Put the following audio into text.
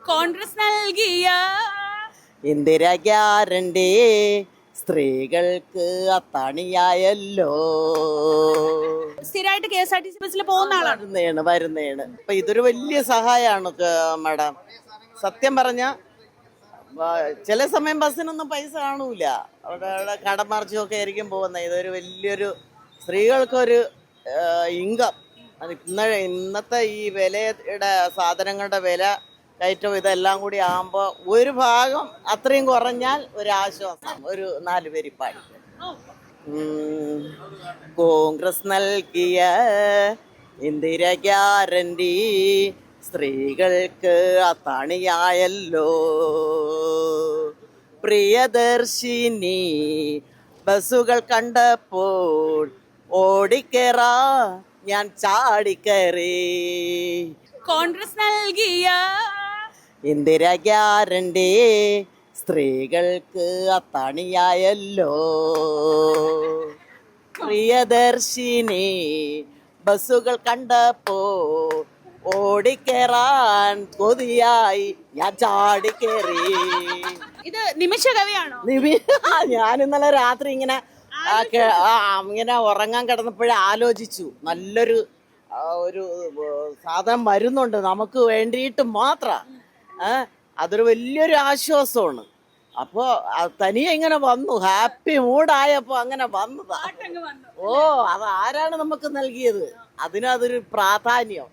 കോൺഗ്രസ് നൽകിയ ഇന്ദിര ഗ്യാരണ്ടി സ്ത്രീകൾക്ക് അത്താണിയായല്ലോ. സ്ഥിരമായിട്ട് KSRTC ബസ്സിൽ പോകുന്ന ആളാണ്. വരുന്നേണ് അപ്പൊ ഇതൊരു വലിയ സഹായമാണ് മാഡം. സത്യം പറഞ്ഞ ചില സമയം ബസ്സിനൊന്നും പൈസ കാണൂല, അവിടെ കടം മറിച്ചുമൊക്കെ ആയിരിക്കും പോകുന്നത്. ഇതൊരു വലിയൊരു സ്ത്രീകൾക്കൊരു ഇൻകം. അത് ഇന്നത്തെ ഈ വിലയുടെ സാധനങ്ങളുടെ വില കയറ്റവും ഇതെല്ലാം കൂടി ആകുമ്പോൾ ഒരു ഭാഗം അത്രയും കുറഞ്ഞാൽ ഒരു ആശ്വാസം. ഒരു 4 പേര് പാടിക്കും. കോൺഗ്രസ് നൽകിയ ഇന്ദിര ഗ്യാരണ്ടി സ്ത്രീകൾക്ക് അത്താണിയായല്ലോ. പ്രിയദർശിനി ബസ്സുകൾ കണ്ടപ്പോൾ ഓടിക്കേറാ ഞാൻ ചാടിക്കയറി. കോൺഗ്രസ് നൽകിയ ഇന്ദിര ഗ്യാരണ്ടി സ്ത്രീകൾക്ക് അത്താണിയായല്ലോ. പ്രിയദർശിനി ബസ്സുകൾ കണ്ടപ്പോ ഓടിക്കേറാൻ കൊതിയായി ഞാൻ ചാടിക്കേറി. ഇത് നിമിഷ കവിയാണോ? ഞാൻ ഇന്നലെ രാത്രി ഇങ്ങനെ ഉറങ്ങാൻ കിടന്നപ്പോഴേ ആലോചിച്ചു, നല്ലൊരു ഒരു സാധനം വരുന്നുണ്ട് നമുക്ക് വേണ്ടിയിട്ട് മാത്രം. അതൊരു വലിയൊരു ആശ്വാസമാണ്. അപ്പോൾ തനിയെ ഇങ്ങനെ വന്നു, ഹാപ്പി മൂഡായപ്പോൾ അങ്ങനെ വന്നതാ. അത് ആരാണ് നമുക്ക് നൽകിയത്, അതിനതൊരു പ്രാധാന്യം.